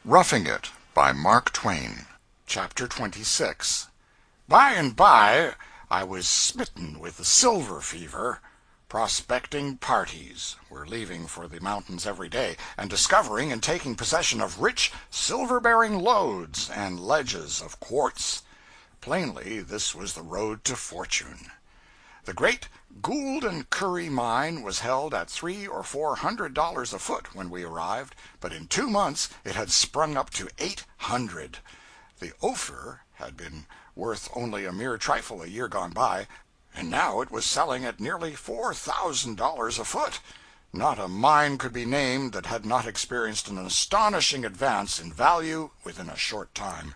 Roughing It by Mark Twain. Chapter 26. By and by I was smitten with the silver fever. Prospecting parties were leaving for the mountains every day, and discovering and taking possession of rich silver-bearing lodes and ledges of quartz. Plainly, this was the road to fortune. The great Gould and Curry mine was held at $300 or $400 a foot when we arrived, but in 2 months it had sprung up to $800. The Ophir had been worth only a mere trifle a year gone by, and now it was selling at nearly $4,000 a foot. Not a mine could be named that had not experienced an astonishing advance in value within a short time.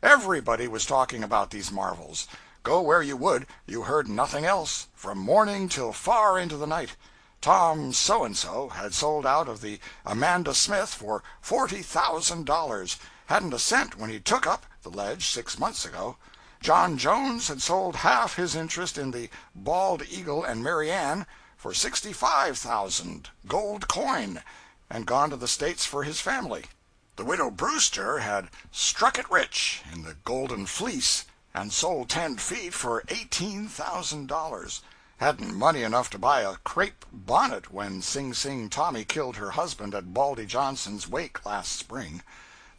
Everybody was talking about these marvels. Go where you would, you heard nothing else, from morning till far into the night. Tom So-and-so had sold out of the Amanda Smith for $40,000, hadn't a cent when he took up the ledge 6 months ago. John Jones had sold half his interest in the Bald Eagle and Mary Ann for $65,000, gold coin, and gone to the States for his family. The widow Brewster had struck it rich in the Golden Fleece, and sold 10 feet for $18,000. Hadn't money enough to buy a crepe bonnet when Sing Sing Tommy killed her husband at Baldy Johnson's wake last spring.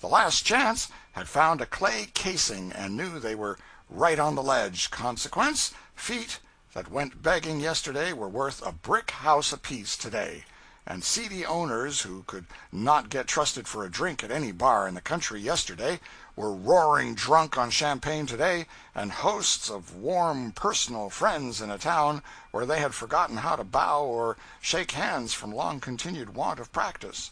The Last Chance had found a clay casing and knew they were right on the ledge. Consequence, feet that went begging yesterday were worth a brick house apiece today, and seedy owners who could not get trusted for a drink at any bar in the country yesterday were roaring drunk on champagne today, and hosts of warm personal friends in a town where they had forgotten how to bow or shake hands from long-continued want of practice.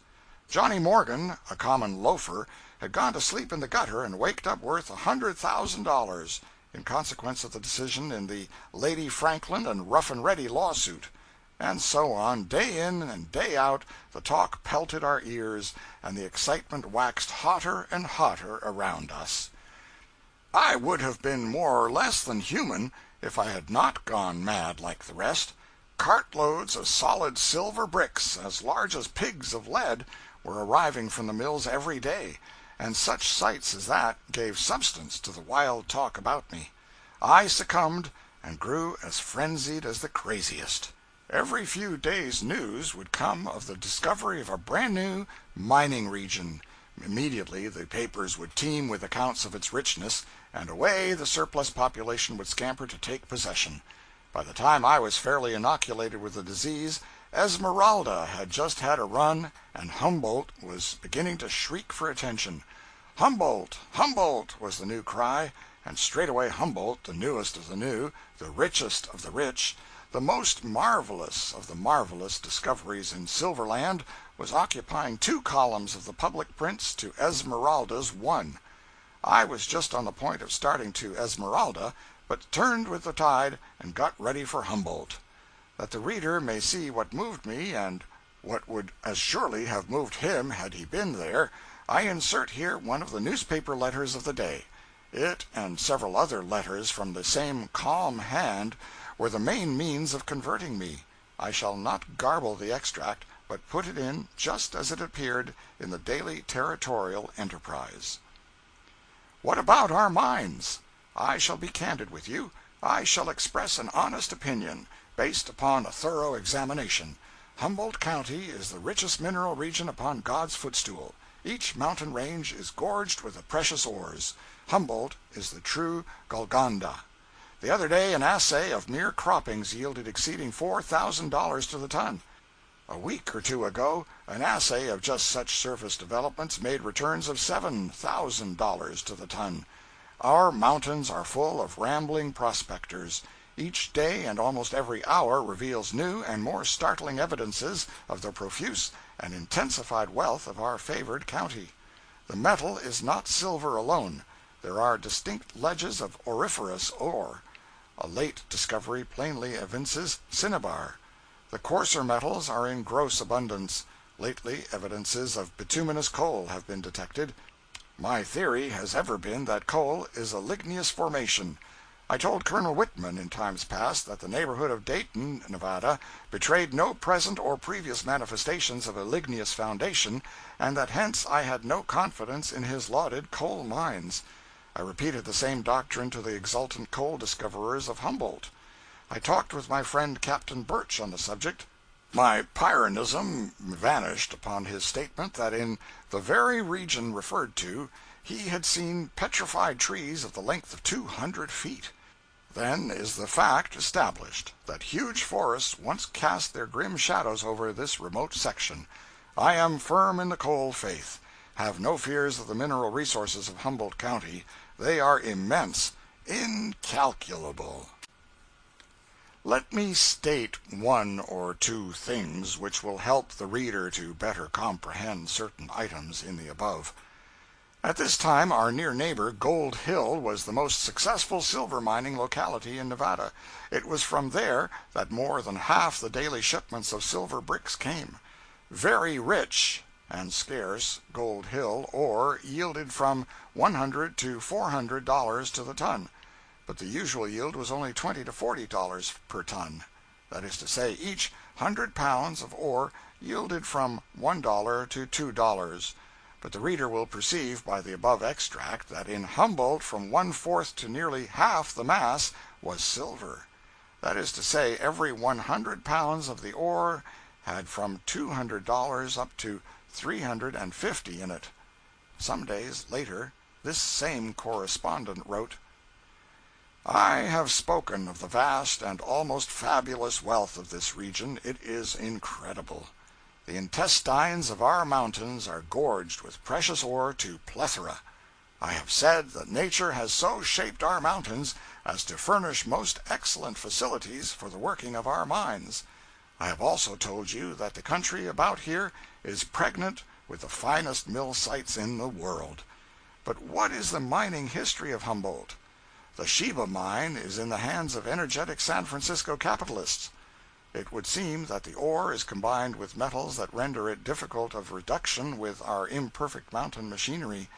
Johnny Morgan, a common loafer, had gone to sleep in the gutter and waked up worth $100,000 in consequence of the decision in the Lady Franklin and Rough and Ready lawsuit. And so on, day in and day out, the talk pelted our ears, and the excitement waxed hotter and hotter around us. I would have been more or less than human if I had not gone mad like the rest. Cartloads of solid silver bricks, as large as pigs of lead, were arriving from the mills every day, and such sights as that gave substance to the wild talk about me. I succumbed, and grew as frenzied as the craziest. Every few days news would come of the discovery of a brand new mining region. Immediately the papers would teem with accounts of its richness, and away the surplus population would scamper to take possession. By the time I was fairly inoculated with the disease, Esmeralda had just had a run, and Humboldt was beginning to shriek for attention. Humboldt, Humboldt, was the new cry, and straightway Humboldt, the newest of the new, the richest of the rich, the most marvelous of the marvelous discoveries in Silverland, was occupying 2 columns of the public prints to Esmeralda's 1. I was just on the point of starting to Esmeralda, but turned with the tide and got ready for Humboldt. That the reader may see what moved me, and what would as surely have moved him had he been there, I insert here one of the newspaper letters of the day. It and several other letters from the same calm hand were the main means of converting me. I shall not garble the extract, but put it in just as it appeared in the Daily Territorial Enterprise. What about our mines? I shall be candid with you. I shall express an honest opinion, based upon a thorough examination. Humboldt County is the richest mineral region upon God's footstool. Each mountain range is gorged with the precious ores. Humboldt is the true Golconda. The other day an assay of mere croppings yielded exceeding $4,000 to the ton. A week or 2 ago an assay of just such surface developments made returns of $7,000 to the ton. Our mountains are full of rambling prospectors. Each day and almost every hour reveals new and more startling evidences of the profuse and intensified wealth of our favored county. The metal is not silver alone. There are distinct ledges of auriferous ore. A late discovery plainly evinces cinnabar. The coarser metals are in gross abundance. Lately evidences of bituminous coal have been detected. My theory has ever been that coal is a ligneous formation. I told Colonel Whitman in times past that the neighborhood of Dayton, Nevada, betrayed no present or previous manifestations of a ligneous foundation, and that hence I had no confidence in his lauded coal mines. I repeated the same doctrine to the exultant coal discoverers of Humboldt. I talked with my friend Captain Birch on the subject. My Pyrrhonism vanished upon his statement that in the very region referred to he had seen petrified trees of the length of 200 feet. Then is the fact established that huge forests once cast their grim shadows over this remote section. I am firm in the coal faith. Have no fears of the mineral resources of Humboldt County. They are immense, incalculable. Let me state one or two things which will help the reader to better comprehend certain items in the above. At this time our near neighbor, Gold Hill, was the most successful silver mining locality in Nevada. It was from there that more than half the daily shipments of silver bricks came. Very rich and scarce, Gold Hill ore yielded from $100 to $400 to the ton, but the usual yield was only $20 to $40 per ton. That is to say, each 100 pounds of ore yielded from $1 to $2. But the reader will perceive by the above extract that in Humboldt from 1/4 to nearly half the mass was silver. That is to say, every 100 pounds of the ore had from $200 up to $350 in it. Some days later this same correspondent wrote: I have spoken of the vast and almost fabulous wealth of this region. It is incredible. The intestines of our mountains are gorged with precious ore to plethora. I have said that nature has so shaped our mountains as to furnish most excellent facilities for the working of our mines. I have also told you that the country about here is pregnant with the finest mill sites in the world. But what is the mining history of Humboldt? The Sheba mine is in the hands of energetic San Francisco capitalists. It would seem that the ore is combined with metals that render it difficult of reduction with our imperfect mountain machinery.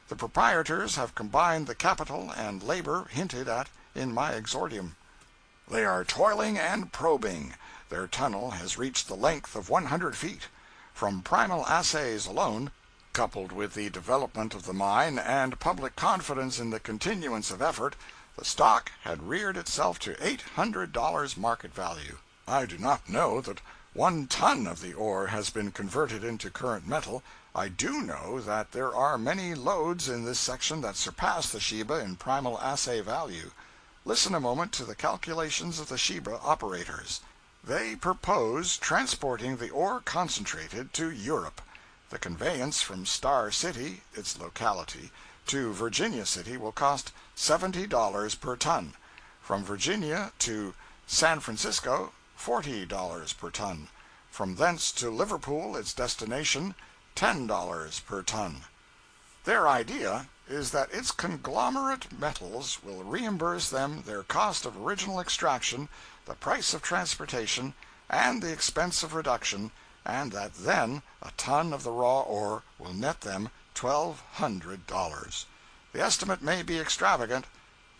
The proprietors have combined the capital and labor hinted at in my exordium. They are toiling and probing. Their tunnel has reached the length of 100 feet. From primal assays alone, coupled with the development of the mine and public confidence in the continuance of effort, the stock had reared itself to $800 market value. I do not know that 1 ton of the ore has been converted into current metal. I do know that there are many lodes in this section that surpass the Sheba in primal assay value. Listen a moment to the calculations of the Sheba operators. They propose transporting the ore concentrated to Europe. The conveyance from Star City, its locality, to Virginia City will cost $70 per ton. From Virginia to San Francisco, $40 per ton. From thence to Liverpool, its destination, $10 per ton. Their idea is that its conglomerate metals will reimburse them their cost of original extraction, the price of transportation, and the expense of reduction, and that then a ton of the raw ore will net them $1,200. The estimate may be extravagant.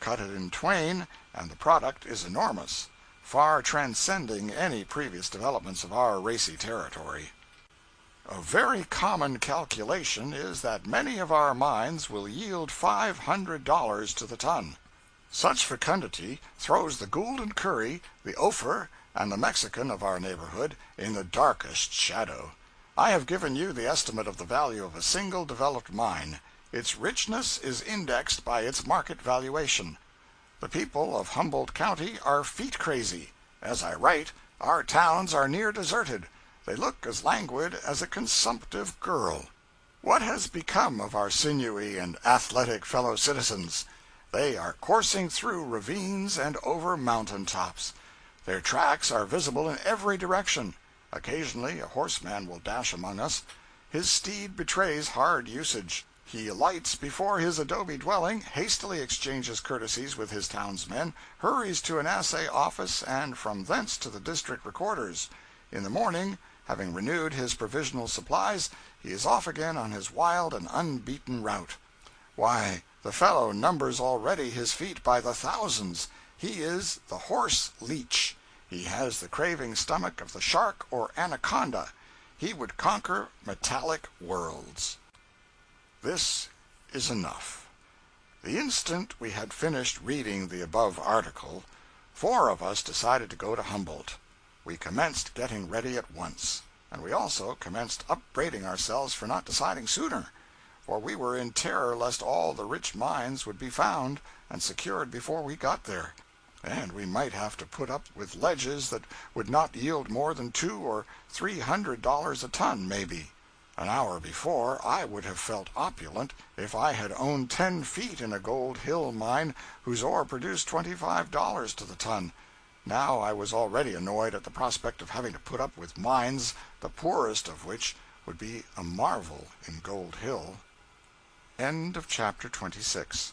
Cut it in twain, and the product is enormous, far transcending any previous developments of our racy territory. A very common calculation is that many of our mines will yield $500 to the ton. Such fecundity throws the Gould and Curry, the Ophir, and the Mexican of our neighborhood in the darkest shadow. I have given you the estimate of the value of a single developed mine. Its richness is indexed by its market valuation. The people of Humboldt County are feet crazy. As I write, our towns are near deserted. They look as languid as a consumptive girl. What has become of our sinewy and athletic fellow citizens? They are coursing through ravines and over mountain tops. Their tracks are visible in every direction. Occasionally a horseman will dash among us. His steed betrays hard usage. He alights before his adobe dwelling, hastily exchanges courtesies with his townsmen, hurries to an assay office, and from thence to the district recorder's. In the morning, having renewed his provisional supplies, he is off again on his wild and unbeaten route. Why, The fellow numbers already his feet by the thousands. He is the horse leech. He has the craving stomach of the shark or anaconda. He would conquer metallic worlds. This is enough. The instant we had finished reading the above article, 4 of us decided to go to Humboldt. We commenced getting ready at once, and we also commenced upbraiding ourselves for not deciding sooner, for we were in terror lest all the rich mines would be found and secured before we got there, and we might have to put up with ledges that would not yield more than $200 or $300 a ton, maybe. An hour before, I would have felt opulent if I had owned 10 feet in a Gold Hill mine whose ore produced $25 to the ton. Now I was already annoyed at the prospect of having to put up with mines, the poorest of which would be a marvel in Gold Hill. End of chapter 26.